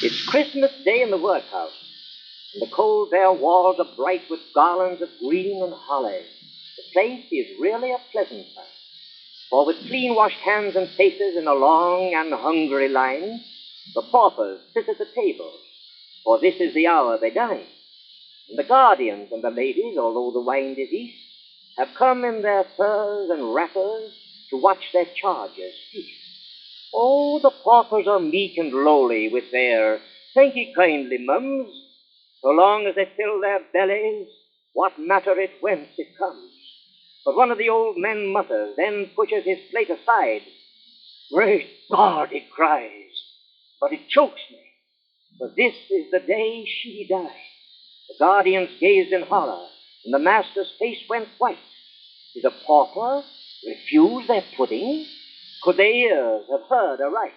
It's Christmas Day in the workhouse, and the cold bare walls are bright with garlands of green and holly. The place is really a pleasant sight, for with clean-washed hands and faces in a long and hungry line, the paupers sit at the tables, for this is the hour they dine. And the guardians and the ladies, although the wind is east, have come in their furs and wrappers to watch their charges feast. Oh, the paupers are meek and lowly with their "thank ye kindly, mums," so long as they fill their bellies, what matter it whence it comes? But one of the old men mutters, then pushes his plate aside. "Great God," he cries, but it chokes me, for this is the day she died. The guardians gazed in horror, and the master's face went white. Did a pauper refuse their pudding? Could their ears have heard aright?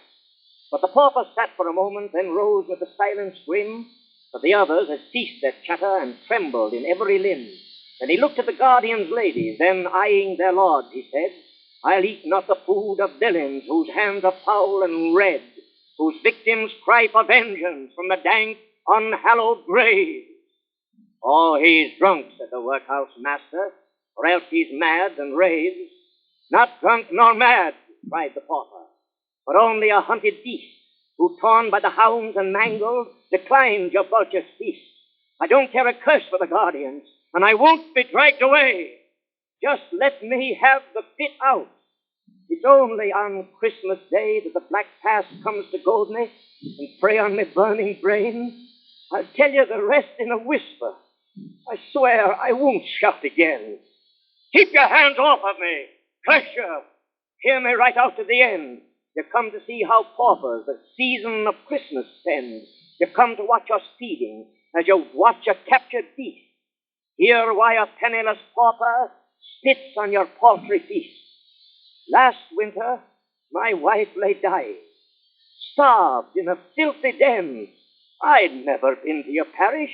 But the pauper sat for a moment, then rose with a silence grim. But the others had ceased their chatter and trembled in every limb. And he looked at the guardian's ladies, then eyeing their lords, he said, "I'll eat not the food of villains whose hands are foul and red, whose victims cry for vengeance from the dank, unhallowed grave." "Oh, he's drunk," said the workhouse master, "or else he's mad and raves." "Not drunk nor mad," cried the pauper, "but only a hunted beast, who, torn by the hounds and mangled, declines your vulture's feast. I don't care a curse for the guardians, and I won't be dragged away. Just let me have the fit out. It's only on Christmas Day that the black past comes to goad me and prey on my burning brain. I'll tell you the rest in a whisper. I swear I won't shout again. Keep your hands off of me. Curse you. Hear me right out to the end. You come to see how paupers the season of Christmas spend. You come to watch us feeding as you watch a captured beast. Hear why a penniless pauper spits on your paltry feast. Last winter, my wife lay dying, starved in a filthy den. I'd never been to your parish.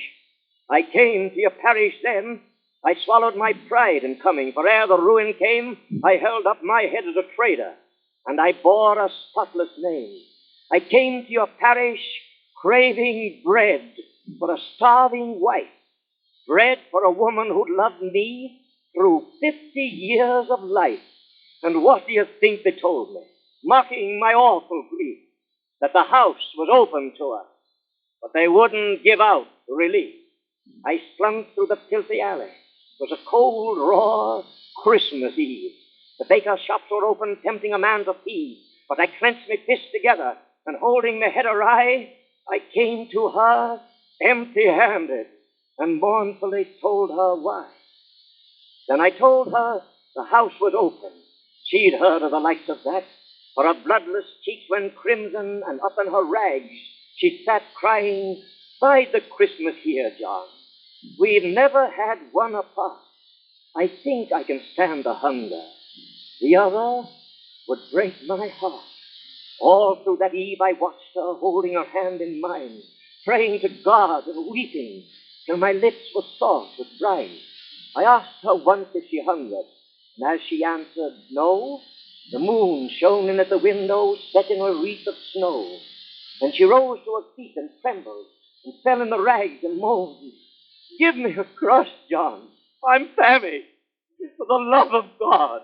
I came to your parish then. I swallowed my pride in coming, for ere the ruin came, I held up my head as a trader, and I bore a spotless name. I came to your parish craving bread for a starving wife, bread for a woman who'd loved me through 50 years of life. And what do you think they told me, mocking my awful grief? That the house was open to us, but they wouldn't give out relief. I slunk through the filthy alley. It was a cold, raw Christmas Eve. The baker's shops were open, tempting a man to feed. But I clenched my fists together, and holding my head awry, I came to her empty-handed, and mournfully told her why. Then I told her the house was open. She'd heard of the likes of that, for her bloodless cheeks went crimson, and up in her rags she sat crying, "Bide the Christmas here, John. We've never had one apart. I think I can stand the hunger. The other would break my heart." All through that eve I watched her, holding her hand in mine, praying to God and weeping till my lips were salt with brine. I asked her once if she hungered, and as she answered no, the moon shone in at the window, setting a wreath of snow. And she rose to her feet and trembled, and fell in the rags and moaned, "Give me a crust, John. I'm famished. For the love of God,"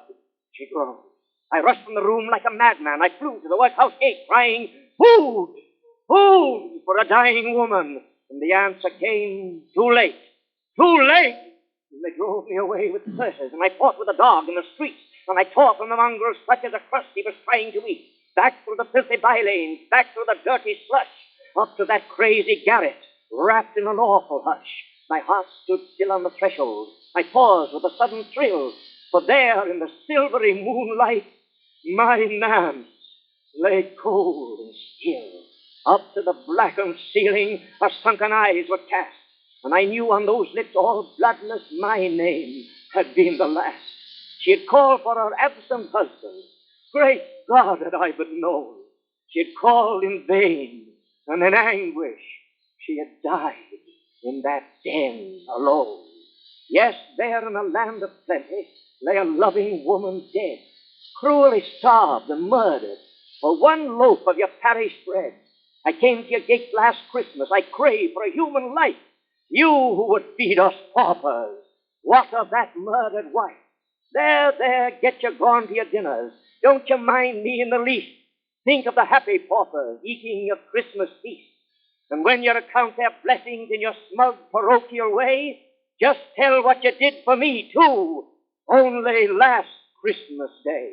she groaned. I rushed from the room like a madman. I flew to the workhouse gate, crying, "Food! Food for a dying woman!" And the answer came, "Too late! Too late!" And they drove me away with curses, and I fought with a dog in the streets, and I tore from the mongrel's clutches a crust he was trying to eat. Back through the filthy by-lanes, back through the dirty slush, up to that crazy garret, wrapped in an awful hush. My heart stood still on the threshold. I paused with a sudden thrill, for there in the silvery moonlight, my Nance lay cold and still. Up to the blackened ceiling, her sunken eyes were cast, and I knew on those lips all bloodless my name had been the last. She had called for her absent husband. Great God, had I but known! She had called in vain, and in anguish she had died in that den alone. Yes, there in a land of plenty lay a loving woman dead, cruelly starved and murdered for one loaf of your parish bread. I came to your gate last Christmas. I crave for a human life. You who would feed us paupers. What of that murdered wife? There, get you gone to your dinners. Don't you mind me in the least. Think of the happy paupers eating your Christmas feast. And when you recount their blessings in your smug parochial way, just tell what you did for me, too, only last Christmas Day.